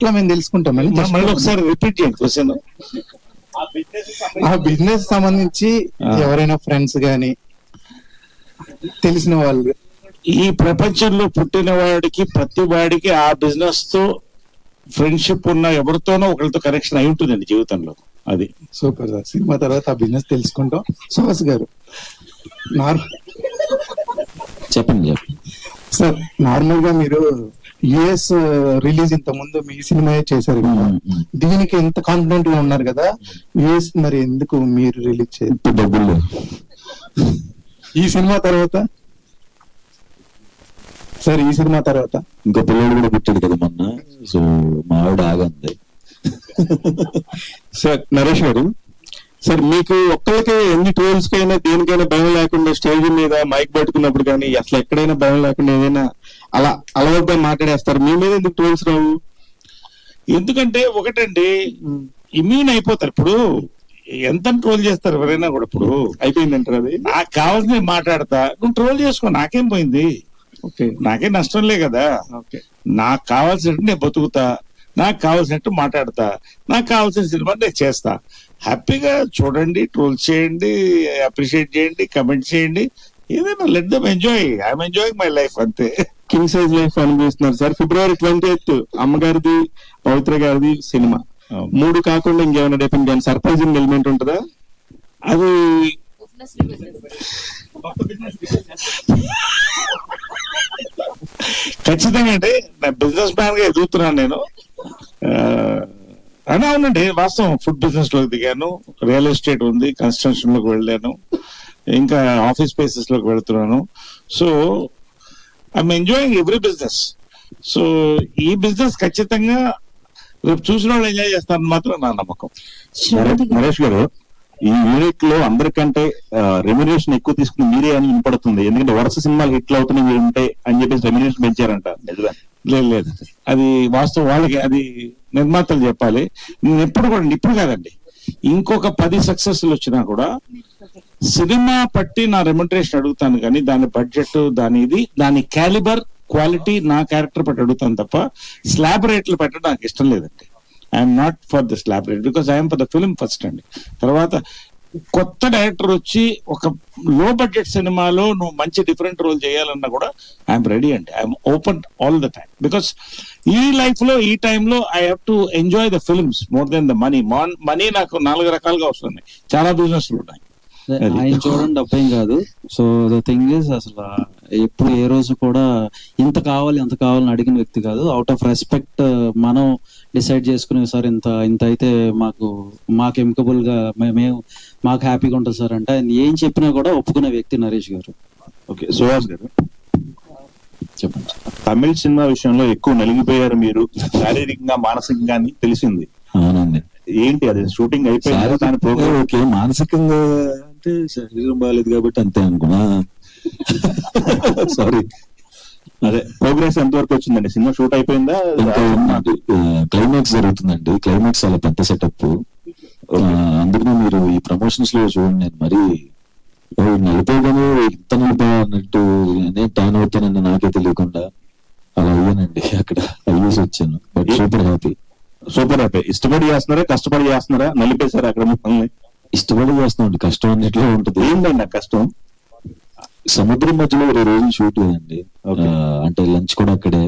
ఎట్లా మేము తెలుసుకుంటామని మళ్ళీ ఒకసారి రిపీట్ చేయండి క్వశ్చన్. ఆ బిజినెస్ సంబంధించి ఎవరైనా ఫ్రెండ్స్ గాని తెలిసిన వాళ్ళు, ఈ ప్రపంచంలో పుట్టిన వాడికి ప్రతి వాడికి ఆ బిజినెస్ తో ఫ్రెండ్షిప్ ఉన్న ఎవరితోనో ఒకరితో కనెక్షన్ అయి ఉంటుందండి జీవితంలో. అది సూపర్ సార్. సినిమా తర్వాత ఆ బిజినెస్ తెలుసుకుంటాం. సుహాస్ గారు చెప్పండి సార్, నార్మల్ గా మీరు యుఎస్ రిలీజ్ ఇంత ముందు మీ సినిమా చేశారు కదా, దీనికి ఎంత కాన్ఫిడెంట్ గా ఉన్నారు కదా, యుఎస్ మరి ఎందుకు మీరు రిలీజ్ చేయాలి? డబ్బులు ఈ సినిమా తర్వాత సార్, ఈ సినిమా తర్వాత ఇంకో పిల్లడు కూడా పుట్టాడు కదా మొన్న, సో మా ఆవిడ ఆగంది. సార్ నరేష్ గారు, సార్ మీకు ఒక్కరికే ఎన్ని ట్రోల్స్ కైనా దేనికైనా భయం లేకుండా స్టేజ్ మీద మైక్ పట్టుకున్నప్పుడు కానీ అసలు ఎక్కడైనా భయం లేకుండా ఏదైనా అలా అలవాటుగా మాట్లాడేస్తారు, మీ మీద ఎందుకు ట్రోల్స్ రావు? ఎందుకంటే ఒకటండి, ఇమ్యూన్ అయిపోతారు. ఇప్పుడు ఎంత ట్రోల్ చేస్తారు ఎవరైనా కూడా. ఇప్పుడు అయిపోయిందంటారు అది. నాకు కావాల్సిన మాట్లాడతా, నువ్వు ట్రోల్ చేసుకో, నాకేం పోయింది, ఓకే, నాకేం నష్టంలే కదా. ఓకే, నాకు కావాల్సినట్టు నేను బతుకుతా, నాకు కావాల్సినట్టు మాట్లాడతా, నాకు కావాల్సిన సినిమా నేను చేస్తా. హ్యాపీగా చూడండి, ట్రోల్ చేయండి, అప్రిషియేట్ చేయండి, కమెంట్ చేయండి, ఏదైనా let them enjoy. I'm enjoying my life అంతే. కింగ్ సైజ్ లైఫ్ అనుభవిస్తున్నారు సార్. February 28 అమ్మగారిది, పవిత్ర గారిది సినిమా. 3 కాకుండా ఇంకేమైనా రేపు సర్ప్రైజింగ్ ఎలిమెంట్ ఉంటుందా? అది ఖచ్చితంగా అండి. నా బిజినెస్ మ్యాన్ గా ఎదుగుతున్నాను నేను. అవునండి, వాస్తవం. ఫుడ్ బిజినెస్ లోకి దిగాను, రియల్ ఎస్టేట్ ఉంది, కన్స్ట్రక్షన్ లోకి వెళ్ళాను, ఇంకా ఆఫీస్ స్పేసెస్ లోకి వెళ్తున్నాను. So I'm enjoying every business. So ఈ బిజినెస్ ఖచ్చితంగా రేపు చూసిన వాళ్ళు ఎంజాయ్ చేస్తారని మాత్రం నా నమ్మకం. నరేష్ గారు, ఈ యూనిట్ లో అందరికంటే రెమ్యునరేషన్ ఎక్కువ తీసుకుని మీరే అని వినపడుతుంది. ఎందుకంటే వరుస సినిమాలు హిట్లు అవుతున్నాయి మీరు ఉంటాయి అని చెప్పేసి రెమ్యునరేషన్ పెంచారంట, నిజమే? లేదు, అది వాస్తవం. వాళ్ళకి అది నిర్మాతలు చెప్పాలి. నేను ఎప్పుడు కూడా, ఇప్పుడు కాదండి, ఇంకొక 10 సక్సెస్లు వచ్చినా కూడా సినిమా పట్టి నా రెమ్యునరేషన్ అడుగుతాను, కానీ దాని బడ్జెట్, దాని క్యాలిబర్, క్వాలిటీ నా క్యారెక్టర్ పట్టి అడుగుతాను తప్ప స్లాబ్ రేట్లు పెట్టడం నాకు ఇష్టం లేదండి. I'm not for the slab rate, because I'm for the film first అండి. తర్వాత కొత్త డైరెక్టర్ వచ్చి ఒక లో బడ్జెట్ సినిమాలో నువ్వు మంచి డిఫరెంట్ రోల్ చేయాలన్నా కూడా ఐఎమ్ రెడీ అండి. I'm open all the time, because ఈ లైఫ్ లో, ఈ టైంలో I have to enjoy the films more than the money. Money నాకు 4 రకాలుగా వస్తుంది, చాలా బిజినెస్లు ఉన్నాయి. ఆయన చూడండి, అబ్బేం కాదు. సో ద థింగ్ ఇస్, అసలు ఎప్పుడు ఏ రోజు కూడా ఇంత కావాలి అంత కావాలని అడిగిన వ్యక్తి కాదు. అవుట్ ఆఫ్ రెస్పెక్ట్ మనం డిసైడ్ చేసుకునే, సార్ ఇంత అయితే మాకు ఎమికబుల్ గా మేము మాకు హ్యాపీగా ఉంటుంది సార్ అంటే ఆయన ఏం చెప్పినా కూడా ఒప్పుకునే వ్యక్తి నరేష్ గారు. ఓకే, సుహాస్ గారు చెప్పండి. తమిళ సినిమా విషయంలో ఎక్కువ నలిగిపోయారు మీరు, శారీరకంగా మానసికంగా అని తెలిసింది. అవునండి. ఏంటి అది? షూటింగ్ అయిపోయింది, దాని ప్రోగ్రామ్ ఓకే. మానసికంగా అంటే శరీరం బాగాలేదు కాబట్టి అంతే అనుకున్నా. సారీ. అదే ప్రోగ్రెస్ ఎంతవరకు వచ్చిందండి? సినిమా షూట్ అయిపోయిందా? క్లైమాక్స్ జరుగుతుందండి. క్లైమాక్స్ చాలా పెద్ద సెటప్, అందుకనే మీరు ఈ ప్రమోషన్స్ లో చూడండి, నేను మరి నలిపోగానే ఇంత నలిపా అన్నట్టు టర్న్ అవుతానండి, నాకే తెలియకుండా అలా అయ్యానండి. అక్కడ అయ్యేసి వచ్చాను. But super happy. ఇష్టపడి చేస్తున్నారా, కష్టపడి చేస్తున్నారా? నలిపేశారా అక్కడ మిమ్మల్ని? ఇష్టపడి చేస్తున్నాండి. కష్టం అన్నిట్లో ఉంటుంది. ఏంటండి ఆ కష్టం? సముద్రం మధ్యలో 20 రోజులు షూట్ కదండి, అంటే లంచ్ కూడా అక్కడే.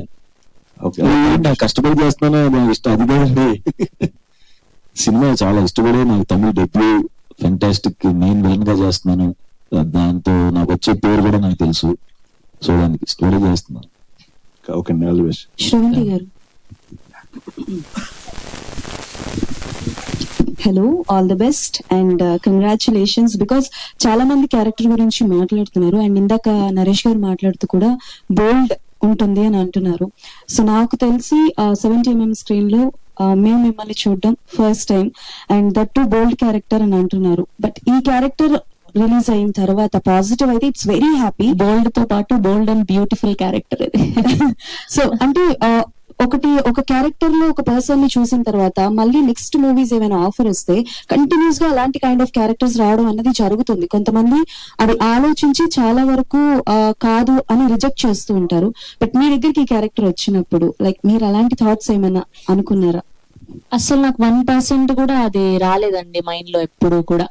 కష్టపడి చేస్తున్నాను ఇష్టం, అది కాదండి. సినిమా చాలా ఇష్టపడి, నాకు తమిళ డెబ్యూ ఫెంటాస్టిక్ మెయిన్ విలన్ గా చేస్తున్నాను. దాంతో నాకు వచ్చే పేరు కూడా నాకు తెలుసు. సో దానికి ఇష్టపడి చేస్తున్నాను. Okay, all the best. Sravanthi గారు, hello, all the best and congratulations. Because చాలా మంది క్యారెక్టర్ గురించి మాట్లాడుతున్నారు అండ్ ఇందాక నరేష్ గారు మాట్లాడుతూ కూడా బోల్డ్ ఉంటుంది అని అంటున్నారు. సో నాకు తెలిసి 70mm స్క్రీన్ లో మేము మిమ్మల్ని చూడడం first time and that to bold character అని అంటున్నారు. బట్ ఈ క్యారెక్టర్ రిలీజ్ అయిన తర్వాత పాజిటివ్ అయితే ఇట్స్ వెరీ హ్యాపీ. బోల్డ్ తో పాటు బోల్డ్ అండ్ బ్యూటిఫుల్ క్యారెక్టర్ ఇది. సో అంటే ఒక క్యారెక్టర్ లో ఒక పర్సన్ ని చూసిన తర్వాత మళ్ళీ నెక్స్ట్ మూవీస్ ఏమైనా ఆఫర్ వస్తే కంటిన్యూస్ గా అలాంటి కైండ్ ఆఫ్ క్యారెక్టర్స్ రావడం అన్నది జరుగుతుంది. కొంతమంది అది ఆలోచించి చాలా వరకు కాదు అని రిజెక్ట్ చేస్తూ ఉంటారు. బట్ మీ దగ్గరికి ఈ క్యారెక్టర్ వచ్చినప్పుడు లైక్ మీరు అలాంటి థాట్స్ ఏమైనా అనుకున్నారా? అసలు నాకు 1% కూడా అది రాలేదండి మైండ్ లో ఎప్పుడు కూడా.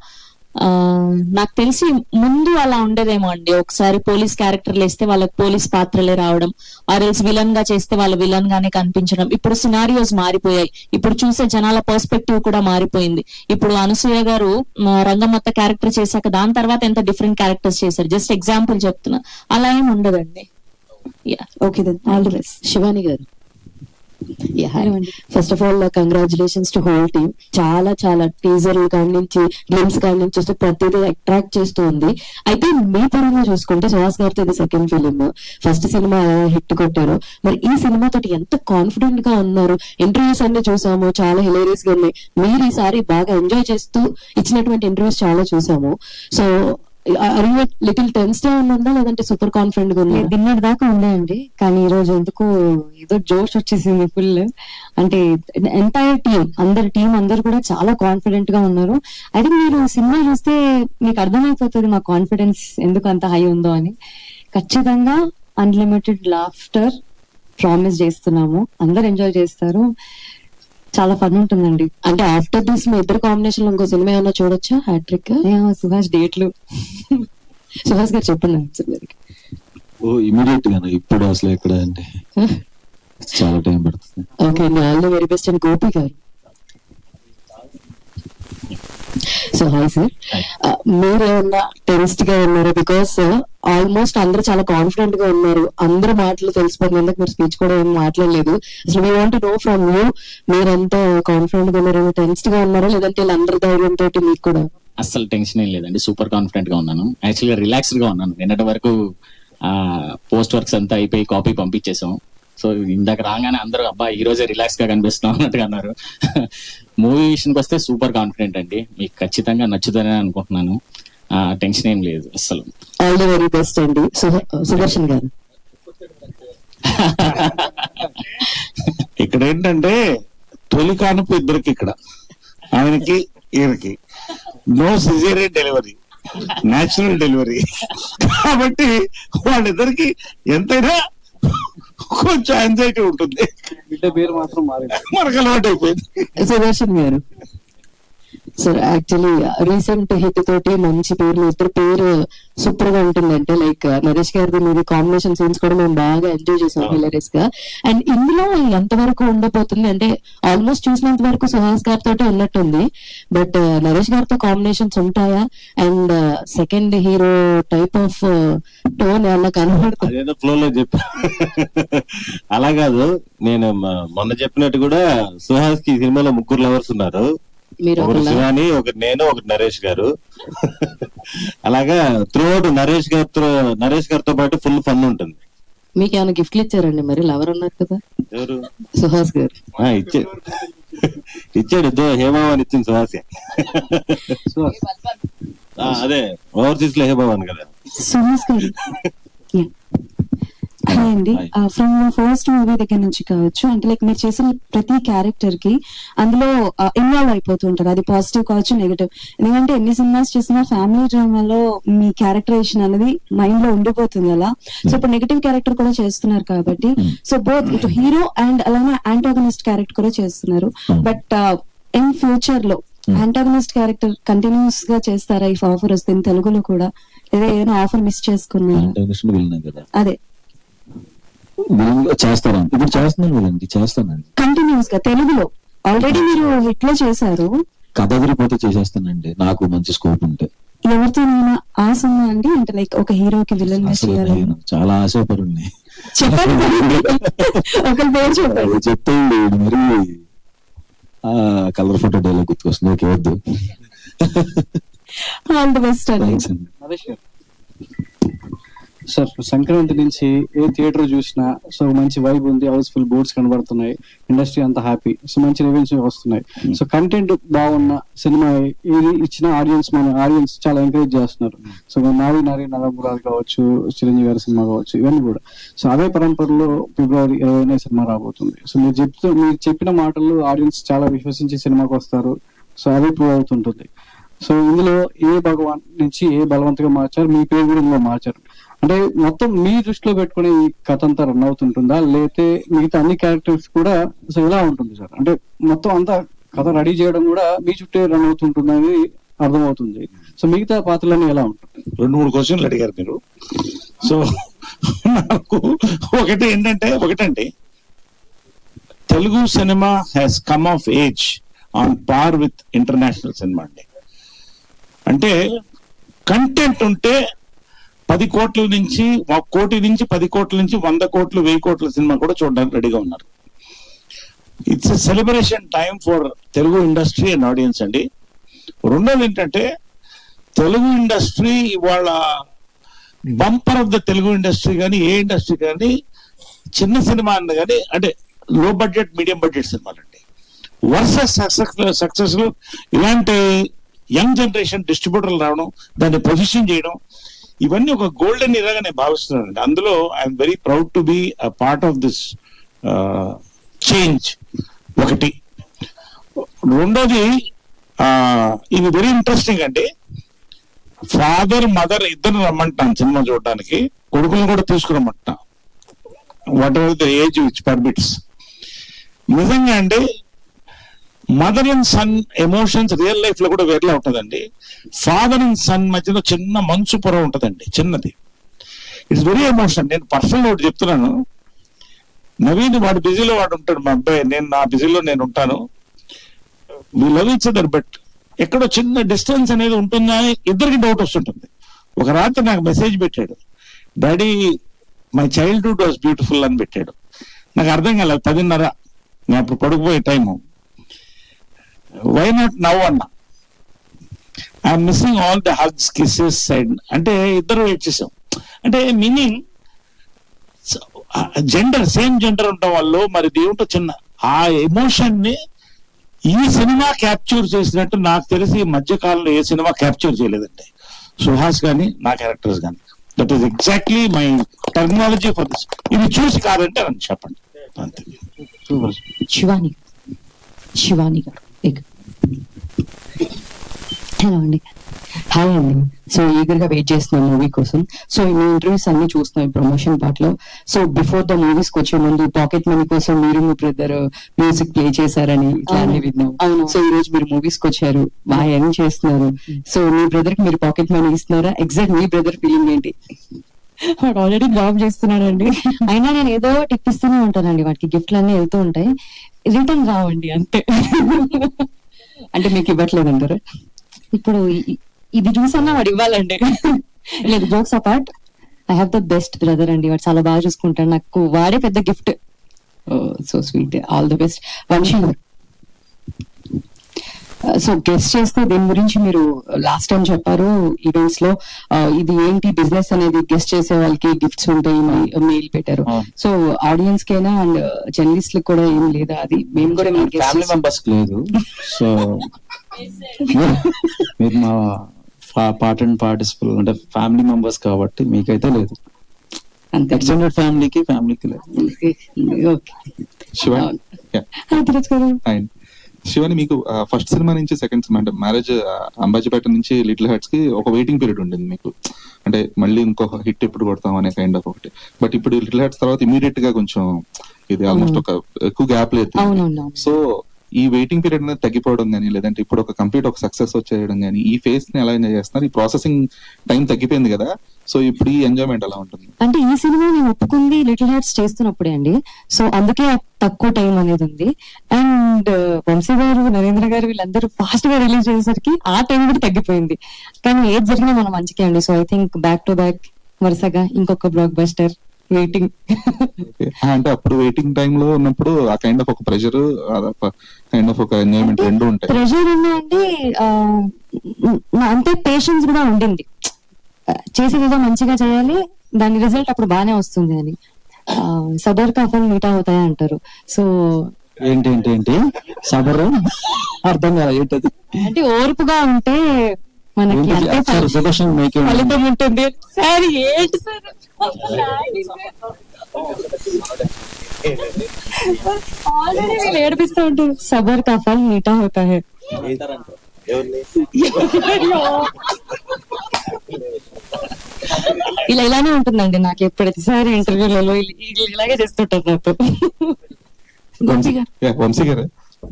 నాకు తెలిసి ముందు అలా ఉండేదేమో అండి, ఒకసారి పోలీస్ క్యారెక్టర్లు వేస్తే వాళ్ళకి పోలీస్ పాత్రలే రావడం, ఆర్ఎల్స్ విలన్ గా చేస్తే వాళ్ళ విలన్ గానే కనిపించడం. ఇప్పుడు సినారియోస్ మారిపోయాయి, ఇప్పుడు చూసే జనాల పర్స్పెక్టివ్ కూడా మారిపోయింది. ఇప్పుడు అనసూయ గారు రంగమ్మత్త క్యారెక్టర్ చేశాక దాని తర్వాత ఎంత డిఫరెంట్ క్యారెక్టర్స్ చేశారు, జస్ట్ ఎగ్జాంపుల్ చెప్తున్నా. అలా ఏమి ఉండదండి. Okay then all the best. Shivani గారు, first of all congratulations to whole team. చాలా చాలా టీజర్ కాడి నుంచి గ్లిమ్స్ కాడి నుంచి చూస్తే ప్రతిదీ అట్రాక్ట్ చేస్తూ ఉంది. అయితే మీ పరంగా చూసుకుంటే సుహాస్ గారితో ఇది second film, first cinema hit కొట్టారు. మరి ఈ సినిమా తోటి ఎంత కాన్ఫిడెంట్ గా ఉన్నారు? ఇంటర్వ్యూస్ అన్ని చూసాము, చాలా హిలేరియస్ గా ఉన్నాయి. మీరు ఈసారి బాగా ఎంజాయ్ చేస్తూ ఇచ్చినటువంటి ఇంటర్వ్యూస్ చాలా చూసాము. సో లిటిల్ టెన్స్ గా ఉందా లేదంటే సూపర్ కాన్ఫిడెంట్ గా ఉందా? డిన్నర్ దాకా ఉండేయండి, కానీ ఈ రోజు ఎందుకు ఏదో జోష్ వచ్చేసింది ఫుల్. అంటే ఎంటైర్ అందరి టీం అందరు కూడా చాలా కాన్ఫిడెంట్ గా ఉన్నారు. అయితే మీరు సినిమా చూస్తే మీకు అర్థమైపోతుంది మా కాన్ఫిడెన్స్ ఎందుకు అంత హై ఉందో అని. ఖచ్చితంగా అన్లిమిటెడ్ లాఫ్టర్ ప్రామిస్ చేస్తున్నాము, అందరు ఎంజాయ్ చేస్తారు, చాలా ఫన్ ఉంటుందండి. అంటే ఆఫ్టర్ దిస్ మీ ఇద్దరు కాంబినేషన్ లో ఇంకో సినిమా ఏమన్నా చూడొచ్చా? హ్యాట్రిక్ సుహాస్ డేట్లు. సుహాస్ గారు చెప్పండి ఆన్సర్ గారికి. ఓ ఇమీడియట్ గా ఇప్పుడు అసలు ఎక్కడ అంటే చాలా టైం పడుతుంది. Okay, all the very best. And Gopi గారు, సో హాయ్ సార్, మీరు ఏమన్నా టెన్స్డ్ గా ఉన్నారు? బికాస్ ఆల్మోస్ట్ అందరూ చాలా కాన్ఫిడెంట్ గా ఉన్నారు, అందరూ మాటలు తెలిసిపోతుంది. ఎందుకు మీరు స్పీచ్ కూడా ఏం మాట్లాడలేదు. అసలు we want know from you, మీరంతా కాన్ఫిడెంట్ గా ఉన్నారా, టెన్స్డ్ గా ఉన్నారా, లేదంటే వీళ్ళందరి ధైర్యంతో మీకు కూడా? అస్సలు టెన్షన్ ఏం లేదండి, సూపర్ కాన్ఫిడెంట్ గా ఉన్నాను. యాక్చువల్గా రిలాక్స్డ్ గా ఉన్నాను. నిన్నటి వరకు పోస్ట్ వర్క్స్ అంతా అయిపోయి కాపీ పంపించేసాం. సో ఇందాక రాగానే అందరూ అబ్బా ఈ రోజే రిలాక్స్ గా కనిపిస్తున్నాం అన్నట్టుగా అన్నారు. మూవీ విషయానికి వస్తే సూపర్ కాన్ఫిడెంట్ అండి, మీకు ఖచ్చితంగా నచ్చుతుందని అనుకుంటున్నాను. టెన్షన్ ఏం లేదు అస్సలు. ఆల్ ది వెరీ బెస్ట్ అండి. సుదర్శన్ గారు, ఇక్కడ ఏంటంటే తొలి కానుపు ఇద్దరికి, ఇక్కడ ఆయనకి ఈయనకి no caesarean delivery, natural delivery. కాబట్టి వాళ్ళిద్దరికి ఎంతైనా కొంచెం యాంగ్జైటీ ఉంటుంది. పేరు మాత్రం మారింది, మనకు అలవాటు అయిపోయింది. సుదర్శన్ గారు, సార్ యాక్చువల్లీ రీసెంట్ హిట్ తోటి మంచి పేరు, మీ ఇద్దరు పేరు సూపర్ గా ఉంటుందంటే లైక్ నరేష్ గారిది మీది కాంబినేషన్ సీన్స్ కూడా మేము బాగా ఎంజాయ్ చేసాం హిలరీస్ గా. అండ్ ఇందులో ఎంతవరకు ఉండబోతుంది అంటే ఆల్మోస్ట్ చూసినంత వరకు సుహాస్ గారితో ఉన్నట్టుంది, బట్ నరేష్ గారితో కాంబినేషన్స్ ఉంటాయా? And second hero type of tone ఏమన్నా కనబడుతుంది? అదేదో ఫ్లో లో చెప్పా. అలా కాదు, నేను మొన్న చెప్పినట్టు కూడా సుహాస్ కి ఈ సినిమాలో 3 లవర్స్ ఉన్నారు. మీరు ఒకరు శివాని, ఒకరు నేను, ఒకరు నరేష్ గారు. అలాగా త్రూఅవుట్ నరేష్ గారితో పాటు ఫుల్ ఫన్ ఉంటుంది. మీకు ఏమైనా గిఫ్ట్లు ఇచ్చారండి? మరి లవర్ అన్నారు కదా ఎవరు? సుహాస్ గారు. ఇచ్చాడు హేమావన్ ఇచ్చింది సుహాసే. అదే ఓవర్సీస్ లో హేమావన్ కదా. సుహాస్ గారు హాయ్ అండి. ఫ్రమ్ ఫస్ట్ మూవీ దగ్గర నుంచి కావచ్చు, అంటే లైక్ మీరు చేసిన ప్రతి క్యారెక్టర్ కి అందులో ఇన్వాల్వ్ అయిపోతూ ఉంటారు, అది పాజిటివ్ కావచ్చు నెగటివ్. ఎందుకంటే ఎన్ని సినిమాస్ చేసినా ఫ్యామిలీ డ్రామాలో మీ క్యారెక్టరైజేషన్ అనేది మైండ్ లో ఉండిపోతుంది అలా. సో ఇప్పుడు నెగటివ్ క్యారెక్టర్ కూడా చేస్తున్నారు కాబట్టి, సో బోత్ ఇటు హీరో అండ్ అలానే యాంటాగనిస్ట్ క్యారెక్టర్ కూడా చేస్తున్నారు. బట్ ఇన్ ఫ్యూచర్ లో యాంటాగనిస్ట్ క్యారెక్టర్ కంటిన్యూస్ గా చేస్తారా ఈ ఆఫర్ వస్తే తెలుగులో కూడా, లేదా ఏదైనా ఆఫర్ మిస్ చేసుకున్నారా? అదే చేస్తారా? ఇప్పుడు చేస్తున్నాను కదండి, చేస్తానండి కంటిన్యూస్ గా తెలుగులో. ఆల్రెడీ మీరు హిట్ లో చేశారు, కథ అదిరిపోతే చేసేస్తానండి, నాకు మంచి స్కోప్ ఉంటే. ఎవరితో ఆశ ఉందా అండి? అంటే లైక్ ఒక హీరోకి విలన్ గా అసలు చేయాలని నేను చాలా ఆశపడుంది. చెప్పండి, ఒకరి పేరు చెప్పండి. చెప్తాండి మరి కలర్ ఫోటో డైలాగ్ గుర్తుకొస్తుంది. ఓకే వద్దు. ఆల్ ది బెస్ట్ అండి. థ్యాంక్స్ అండి. సార్ సంక్రాంతి నుంచి ఏ థియేటర్ చూసినా సో మంచి వైబ్ ఉంది, హౌస్ఫుల్ బోర్డ్స్ కనబడుతున్నాయి, ఇండస్ట్రీ అంతా హ్యాపీ, సో మంచి రివ్యూస్ వస్తున్నాయి. సో కంటెంట్ బాగున్న సినిమా ఇది ఇచ్చిన ఆడియన్స్ చాలా ఎంకరేజ్ చేస్తున్నారు. సో నారి నరమురాలు కావచ్చు, చిరంజీవి గారి సినిమా కావచ్చు, ఇవన్నీ కూడా. సో అదే పరంపరలో ఫిబ్రవరి 20న సినిమా రాబోతుంది. సో మీరు చెప్పిన మాటలు ఆడియన్స్ చాలా విశ్వసించి సినిమాకి వస్తారు. సో అదే ప్రూవ్ అవుతుంటుంది. సో ఇందులో ఏ భగవాన్ నుంచి ఏ బలవంతంగా మార్చారు, మీ పేరు కూడా ఇందులో మార్చారు అంటే మొత్తం మీ దృష్టిలో పెట్టుకుని ఈ కథ అంతా రన్ అవుతుంటుందా, లేకపోతే మిగతా అన్ని క్యారెక్టర్స్ కూడా సో ఎలా ఉంటుంది సార్? అంటే మొత్తం అంతా కథ రెడీ చేయడం కూడా మీ చుట్టే రన్ అవుతుంటుంది అనేది అర్థమవుతుంది. సో మిగతా పాత్రలన్నీ ఎలా ఉంటుంది? 2-3 క్వశ్చన్లు అడిగారు మీరు. సో నాకు ఒకటండి, Telugu cinema has come of age on par with international cinema అండి. అంటే కంటెంట్ ఉంటే 10 కోట్ల నుంచి 1 కోటి నుంచి 10 కోట్ల నుంచి 100 కోట్లు 1000 కోట్ల సినిమా కూడా చూడడానికి రెడీగా ఉన్నారు. It's a celebration time for Telugu industry and audience అండి. రెండోది ఏంటంటే తెలుగు ఇండస్ట్రీ ఇవాళ bumper of the Telugu industry కానీ ఏ ఇండస్ట్రీ కానీ చిన్న సినిమా అన్న కానీ అంటే లో బడ్జెట్ మీడియం బడ్జెట్ సినిమాలు అండి. వర్సెస్ సక్సెస్ లో ఇలాంటి యంగ్ జనరేషన్ డిస్ట్రిబ్యూటర్లు రావడం, దాన్ని పొజిషన్ చేయడం, ఇవన్నీ ఒక గోల్డెన్ ఇరాగా నేను భావిస్తున్నానండి. అందులో I'm very proud to be a part of this change. ఒకటి. రెండోది ఇది వెరీ ఇంట్రెస్టింగ్ అండి. ఫాదర్ మదర్ ఇద్దరు రమ్మంటాను సినిమా చూడడానికి, కొడుకులను కూడా తీసుకురమ్మంటా, whatever the age which permits. నిజంగా అండి mother and son emotions real life లో కూడా వేరేలా ఉంటుందండి. ఫాదర్ అండ్ సన్ మధ్యలో చిన్న మంచు పొర ఉంటుందండి, చిన్నది. It's very emotional. నేను పర్సనల్ ఒకటి చెప్తున్నాను, నవీన్ వాడు బిజీలో వాడు ఉంటాడు, మా అబ్బాయి నేను నా బిజీలో నేను ఉంటాను. We love each other, but ఎక్కడో చిన్న డిస్టెన్స్ అనేది ఉంటుందా అని ఇద్దరికి డౌట్ వస్తుంటుంది. ఒక రాత్రి నాకు మెసేజ్ పెట్టాడు, daddy my childhood was beautiful అని పెట్టాడు. నాకు అర్థం కాలేదు, 10:30 నేను అప్పుడు పడుకుపోయే టైము. వై నాట్ నవ్ అన్నా, I'm missing all the hugs kisses side అంటే ఇద్దరు వెయిట్ చేసాం. అంటే మీనింగ్ జెండర్ సేమ్ జెండర్ ఉండటం వల్ల మరి దేవుంటో చిన్న ఆ ఎమోషన్ ని ఈ సినిమా క్యాప్చర్ చేసినట్టు నాకు తెలిసి ఈ మధ్య కాలంలో ఏ సినిమా క్యాప్చర్ చేయలేదండి. సుహాస్ గానీ నా క్యారెక్టర్స్ కానీ. That is exactly my technology for this. ఇది చూసి కాదంటే అని చెప్పండి అంతే. శివాని గారు హలో అండి. హాయ్ అండి. సో ఈగర్ గా వెయిట్ చేస్తున్నాం మూవీ కోసం. సో మీ ఇంటర్వ్యూస్ అన్ని చూస్తున్నాం ప్రమోషన్ పార్ట్ లో. సో బిఫోర్ ద మూవీస్ కి వచ్చే ముందు పాకెట్ మనీ కోసం మీరు మీ బ్రదర్ మ్యూజిక్ ప్లే చేశారని ఇట్లా అన్ని విన్నాం. సో ఈ రోజు మీరు మూవీస్ కి వచ్చారు, బాగా ఎర్న్ చేస్తున్నారు. సో మీ బ్రదర్ కి మీరు పాకెట్ మనీ ఇస్తున్నారా? ఎగ్జాక్ట్ మీ బ్రదర్ ఫీలింగ్ ఏంటి? వాడు ఆల్రెడీ జాబ్ చేస్తున్నాడండి, అయినా నేను ఏదో టిప్ ఇస్తూనే ఉంటానండి. వాటికి గిఫ్ట్లు అన్ని వెళ్తూ ఉంటాయి, రిటర్న్ రావండి అంతే. అంటే మీకు ఇవ్వట్లేదు అంటారా? ఇప్పుడు ఇది చూసన్నా వాడు ఇవ్వాలండి. లేదు, jokes apart, I have the best brother అండి. వాడు చాలా బాగా చూసుకుంటాడు, నాకు వాడే పెద్ద gift. So sweet, all the best. Vamshi garu, so guest చేస్తే దీని గురించి మీరు లాస్ట్ టైం చెప్పారు ఈవెంట్స్ లో, ఇది ఏంటి బిజినెస్ అనేది గెస్ట్ చేసే వాళ్ళకి గిఫ్ట్స్ ఉంటాయి, మెయిల్ పెట్టారు. సో ఆడియన్స్ కైనా అండ్ జర్నలిస్ట్ లకు కూడా ఏం లేదా? అది మేము కూడా ఫ్యామిలీ మెంబర్స్ లేదు. సో మీరు మా పార్ట్ అండ్ పార్టిసిపల్ అంటే ఫ్యామిలీ మెంబర్స్ కాబట్టి మీకైతే లేదు. ఎక్స్టెండెడ్ ఫ్యామిలీకి లేదు. శివాని, మీకు ఫస్ట్ సినిమా నుంచి సెకండ్ సినిమా అంటే మ్యారేజ్ అంబాజీపేట నుంచి లిటిల్ హార్ట్స్ కి ఒక వెయిటింగ్ పీరియడ్ ఉండింది మీకు, అంటే మళ్ళీ ఇంకొక హిట్ ఎప్పుడు కొడతాం అనే కైండ్ ఆఫ్ ఒకటి. బట్ ఇప్పుడు లిటిల్ హార్ట్స్ తర్వాత ఇమీడియట్ గా కొంచెం ఇది ఆల్మోస్ట్ ఒక ఎక్కువ గ్యాప్ లేదు. సో ఈ వెయిటింగ్ పీరియడ్ అనేది తగ్గిపోవడం కానీ, లేదంటే ఇప్పుడు ఒక కంప్లీట్ ఒక సక్సెస్ వచ్చేయడం కానీ, ఈ ఫేస్ ని ఎలా ఎంజాయ్ చేస్తున్నారు? ఈ ప్రాసెసింగ్ టైం తగ్గిపోయింది కదా, సో ఇప్పుడు ఈ ఎంజాయ్మెంట్ ఎలా ఉంటుంది? అంటే ఈ సినిమా నేను ఒప్పుకుంది లిటిల్ హార్ట్స్ చేస్తున్నప్పుడే అండి, సో అందుకే తక్కువ టైం అనేది ఉంది. అండ్ వంశీ గారు, నరేంద్ర గారు వీళ్ళందరూ ఫాస్ట్ గా రిలీజ్ చేసేసరికి ఆ టైం కూడా తగ్గిపోయింది. కానీ ఏది జరిగినా మనం మంచిగా అండి. So I think back to back వరుసగా ఇంకొక బ్లాక్ బస్టర్ వెయిటింగ్. అంటే అప్పుడు వెయిటింగ్ టైమ్ లో ఉన్నప్పుడు ఆ కైండ్ ఆఫ్ ఒక ప్రెషర్, కైండ్ ఆఫ్ ఒక ఎంజాయ్మెంట్ రెండు ఉంటాయి. ప్రెషర్ ఉందండి, అంతే పేషెన్స్ కూడా ఉండింది. చేసేదేదో మంచిగా చేయాలి, దాని రిజల్ట్ అప్పుడు బానే వస్తుంది అని సబర్ కాఫల్ మీటా అవుతాయి అంటారు. సో ఏంటి ఏంటి ఏంటి సబరు అర్థం కాదు ఏంటది. అంటే ఓర్పుగా ఉంటే మనకి అంటే సుదర్శన్ మీకు ఫలితం ఉంటుంది సార్. ఏంటి సార్ ఆల్రెడీ వీళ్ళు ఏడిపిస్తూ ఉంటారు. సబర్ కా ఫల్ మీఠా హోతా హై. ఇలా ఇలానే ఉంటుందండి నాకు ప్రతిసారి ఇంటర్వ్యూలలో ఇలాగే చేస్తుంటారు నాతో. వంశీ గారు,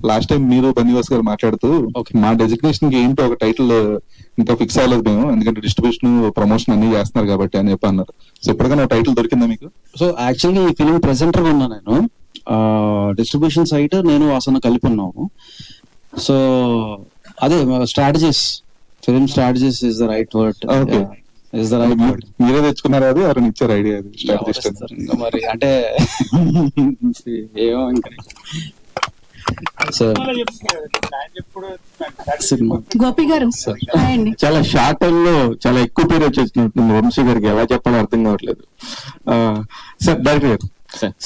లాస్ట్ టైం మీరు బన్నీవాస్ గారు మాట్లాడుతూ మా డెసిగ్నేషన్ కి ఏంటో ఒక టైటిల్ ఇంకా ఫిక్స్ అవ్వలేదు మేము, ఎందుకంటే డిస్ట్రిబ్యూషన్ ప్రమోషన్ అన్ని చేస్తున్నారు కాబట్టి అని చెప్పి అన్నారు. సో ఎప్పటికైనా టైటిల్ దొరికిందా మీకు? సో యాక్చువల్గా ఈ ఫిలిం ప్రెసెంటర్ గా ఉన్నా నేను. డిస్ట్రిబ్యూషన్ సైట్ నేను వాసన కలిపి ఉన్నాము. సో అదే strategies, film strategies is the right word. Is the right word. మీరే తెచ్చుకున్నారు అది, ఎవరైనా ఇచ్చారు ఐడియా? అది స్ట్రాటజిస్ట్ మరి అంటే ఏమో ఇంకా గోపి గారు చాలా షార్ట్ టైం లో చాలా ఎక్కువ పేరు వచ్చేసినట్టుంది వంశీ గారికి, ఎలా చెప్పాలో అర్థం కావట్లేదు. సార్ డైరెక్టర్ గారు,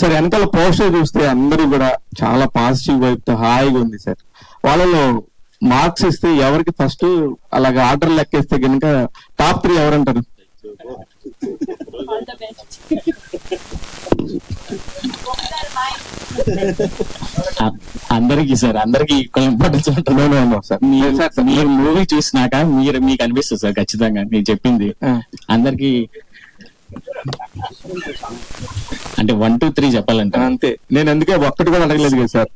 సార్ వెనకాల పోస్టర్ చూస్తే అందరూ కూడా చాలా పాజిటివ్ వైపుతో హాయిగా ఉంది సార్. వాళ్ళలో మార్క్స్ ఇస్తే ఎవరికి ఫస్ట్ అలాగే ఆర్డర్ లెక్కేస్తే కనుక టాప్ 3 ఎవరంటారు? అందరికి సార్, అందరికి ఈక్వల్ ఇంపార్టెన్స్ ఉంటుంది సార్. మీరు మూవీ చూసినాక మీకు అనిపిస్తుంది సార్ ఖచ్చితంగా నేను చెప్పింది అందరికి. అంటే 1, 2, 3 చెప్పాలంటే అంతే. నేను అందుకే ఒక్కటి కూడా అడగలేదు కదా సార్.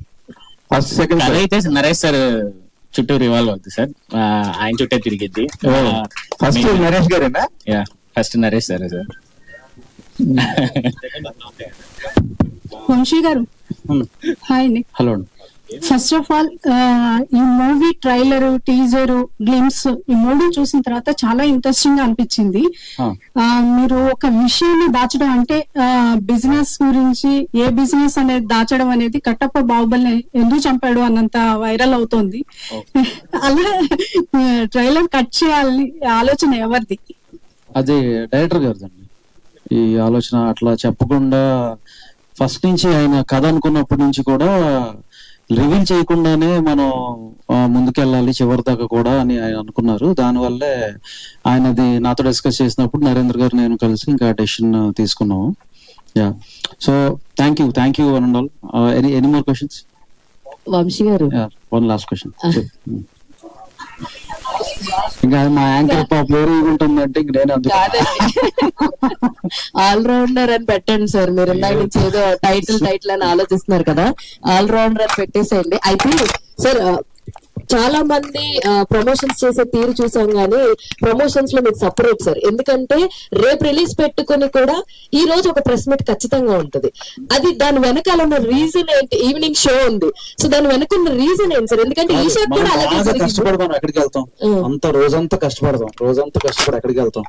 ఫస్ట్ సెకండ్ అయితే నరేష్ సార్ చుట్టూ రివాల్వ్ అవుతుంది సార్, ఆయన చుట్టే తిరిగిద్ది. ఫస్ట్ నరేష్ గారేనా? Yeah, first Naresh sir. Sir Vamshi garu, hi అండి. హలో. ఫస్ట్ ఆఫ్ ఆల్ ఈ మూవీ ట్రైలర్, టీజర్, గ్లిమ్స్ ఈ 3 చూసిన తర్వాత చాలా ఇంట్రెస్టింగ్ గా అనిపించింది. మీరు ఒక విషయాన్ని దాచడం అంటే బిజినెస్ గురించి, ఏ బిజినెస్ అనేది దాచడం అనేది కట్టప్ప బాహుబలిని ఎందుకు చంపాడు అన్నంత వైరల్ అవుతోంది. అలా ట్రైలర్ కట్ చేయాలని ఆలోచన ఎవరిది? అది డైరెక్టర్ గారిదండి ఈ ఆలోచన. అట్లా చెప్పకుండా ఫస్ట్ నుంచి ఆయన కథ అనుకున్నప్పటి నుంచి కూడా రివీల్ చేయకుండానే మనం ముందుకెళ్ళాలి చివరి దాకా కూడా అని ఆయన అనుకున్నారు. దానివల్లే ఆయనది నాతో డిస్కస్ చేసినప్పుడు నరేంద్ర గారు నేను కలిసి ఇంకా డెసిషన్ తీసుకున్నాము. Yeah, so thank you one and all. Any more questions? Vamshi garu, one last question. ఇంకా మా యాంకర్ పాప వేరే ఉంటుందంటే ఇంక నేను అందుకు ఆల్ రౌండర్ అని పెట్టండి సార్. మీరు ఇందాక నుంచి ఏదో టైటిల్ అని ఆలోచిస్తున్నారు కదా, ఆల్ రౌండర్ అని పెట్టేసేయండి. అయితే సార్ చాలా మంది ప్రమోషన్స్ చేసే తీరు చూసాం గానీ ప్రమోషన్స్ లో మీకు సపరేట్ సార్. ఎందుకంటే రేపు రిలీజ్ పెట్టుకుని కూడా ఈ రోజు ఒక ప్రెస్ మీట్ ఖచ్చితంగా ఉంటుంది. అది దాని వెనకాల ఉన్న రీజన్ ఏంటి? ఈవినింగ్ షో ఉంది, సో దాని వెనక ఉన్న రీజన్ ఏంటి సార్? ఎందుకంటే ఈ షో కూడా అలాగే కష్టపడతాం, ఎక్కడికి వెళ్తాం అంత రోజంతా కష్టపడతాం, రోజంతా కష్టపడి ఎక్కడికి వెళ్తాం,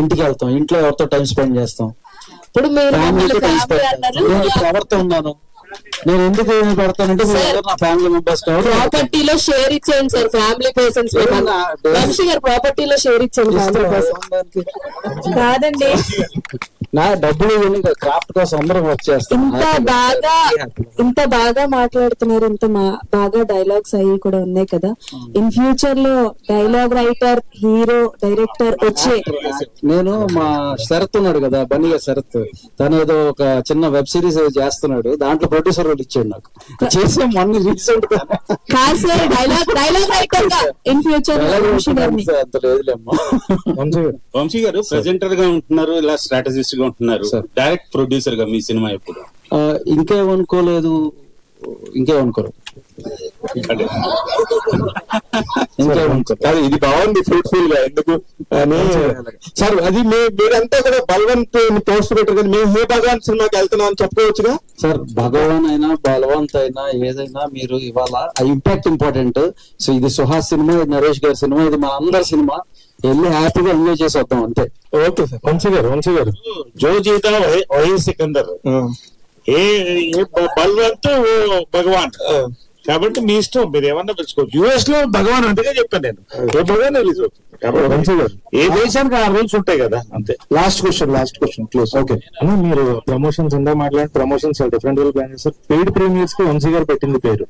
ఇంటికి వెళ్తాం, ఇంట్లో ఎవరితో టైం స్పెండ్ చేస్తాం. ఇప్పుడు మీరు ఎవరితో ఉన్నాను నేను ఎందుకు పెడతానంటే నా ఫ్యామిలీ మెంబర్స్ ప్రాపర్టీలో షేర్ ఇచ్చేయండి సార్. ఫ్యామిలీ పర్సన్స్ వంశీ గారు ప్రాపర్టీలో షేర్ ఇచ్చేయండి. కాదండి, నా డబ్బులు క్రాఫ్ట్ కోసం అందరం వచ్చేస్తాం. ఇంత బాగా మాట్లాడుతున్నారు, బాగా డైలాగ్స్ అయ్యి కూడా ఉన్నాయి కదా. ఇన్ ఫ్యూచర్ లో డైలాగ్ రైటర్, హీరో, డైరెక్టర్ వచ్చే నేను మా శరత్ ఉన్నాడు కదా, బన్నీగా శరత్, తను ఏదో ఒక చిన్న వెబ్ సిరీస్ చేస్తున్నాడు, దాంట్లో ప్రొడ్యూసర్ రోల్ ఇచ్చాడు నాకు. చేసే మొన్న రీసెంట్ గా డైలాగ్ రైటర్ ఇన్ ఫ్యూచర్ అంత లేదులేమ్మా. వంశీ గారు ప్రెజెంటర్ గా ఉంటున్నారు, ఇలా స్ట్రాటజిస్ట్ గా ఉంటున్నారు, డైరెక్ట్ ప్రొడ్యూసర్ గా మీ సినిమా ఎప్పుడు? ఇంకేమనుకోలేదు. ఇది బాగుంది, ఫ్రూట్ఫుల్ గా. ఎందుకు సార్ అది మీరంతా కూడా బలవంత్ పోస్ట్ పెట్టారు కదా, మేము హే భగవాన్ సినిమాకి వెళ్తున్నాం అని చెప్పుకోవచ్చుగా సార్? భగవాన్ అయినా బలవంత్ అయినా ఏదైనా మీరు ఇవాళ ఆ ఇంపాక్ట్ ఇంపార్టెంట్. సో ఇది సుహాస్ సినిమా, ఇది నరేష్ గారి సినిమా, ఇది మన అందరి సినిమా. వెళ్ళి హ్యాపీగా ఎంజాయ్ చేసి వద్దాం అంతే. Okay sir. వంశీ గారు జో జీతా వహీ సికందర్, ఏ బలవంత్ భగవాన్. కాబట్టి మీ ఇష్టం, మీరు ఏమన్నా పెంచుకోవచ్చు. యుఎస్ లో భగవాన్ అందుకే చెప్పాను నేను, ఏ భగవాన్ రిలీజ్ అవుతుంది కాబట్టి ఏ దేశానికి ఆ రూల్స్ ఉంటాయి కదా, అంతే. Last question close. ఓకే అన్న, మీరు ప్రమోషన్స్ ఇందా మాట్లాడిన ప్రమోషన్స్ డిఫరెంట్ గా ప్లాన్ చేస్తారు. పెయిడ్ ప్రీమియర్స్ కి వంశీ గారు పెట్టింది పేరు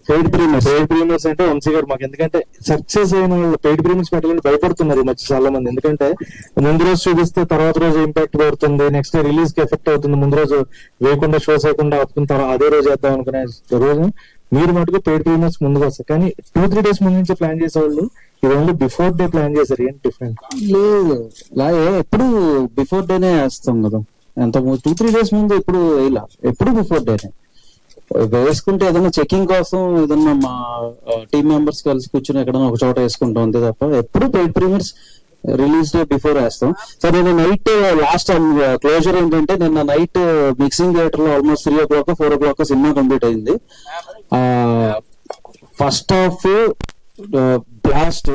పెయిడ్ ప్రీమియర్స్ అంటే వంశీ గారు మాకు, ఎందుకంటే సక్సెస్ అయిన వాళ్ళు పెయిడ్ ప్రీమియర్స్ పెట్టాలని భయపడుతున్నారు ఈ మధ్య చాలా మంది. ఎందుకంటే ముందు రోజు చూపిస్తే తర్వాత రోజు ఇంపాక్ట్ పడుతుంది, నెక్స్ట్ డే రిలీజ్ కి ఎఫెక్ట్ అవుతుంది, ముందు రోజు వేయకుండా షోస్ వేయకుండా ఆపుకుంటారు, అదే రోజు వేద్దాం అనుకునే రోజు మీరు మటుకు పెయిడ్ ప్రీమియర్స్ ముందుకు వస్తారు. కానీ 2-3 days ముందు నుంచి ప్లాన్ చేసేవాళ్ళు ఇది ఓన్లీ బిఫోర్ డే ప్లాన్ చేశారు. ఏంటి డిఫరెంట్? లేదు, ఎప్పుడు బిఫోర్ డేనే వేస్తాం కదా, ఎంత 2-3 days ముందు ఎప్పుడు ఇలా, ఎప్పుడు బిఫోర్ డేనే వేసుకుంటే ఏదైనా చెకింగ్ కోసం ఏదన్నా మా టీమ్ మెంబర్స్ కలిసి కూర్చొని ఎక్కడైనా ఒక చోట వేసుకుంటాం అంతే తప్ప ఎప్పుడు paid premieres release day before వేస్తాం. సో నేను నైట్ లాస్ట్ క్లోజర్ ఏంటంటే నిన్న నైట్ మిక్సింగ్ థియేటర్ లో almost 3 o'clock 4 o'clock cinema complete అయింది. First half blast,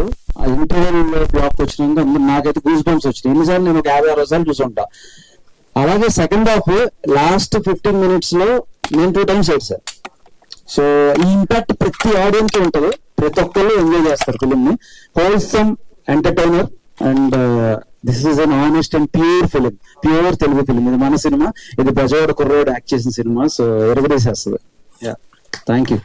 interval block వచ్చినాక నాకైతే గూస్ బంప్స్ వచ్చినాయి. ఎన్నిసార్లు నేను 50-60 సార్లు చూసుంటా. అలాగే సెకండ్ హాఫ్ లాస్ట్ 15 minutes లో నేను 2 times ఏడ్చాను. సో ఈ ఇంపాక్ట్ ప్రతి ఆడియన్స్ కి ఉంటుంది, ప్రతి ఒక్కళ్ళు ఎంజాయ్ చేస్తారు ఫిలిం ని. Wholesome entertainer and this is an honest and pure film, pure Telugu film. ఇది మన సినిమా, ఇది బజవాడ కుర్రోడు యాక్ట్ చేసిన సినిమా. సో ఎరగదీసేస్తుంది. Thank you.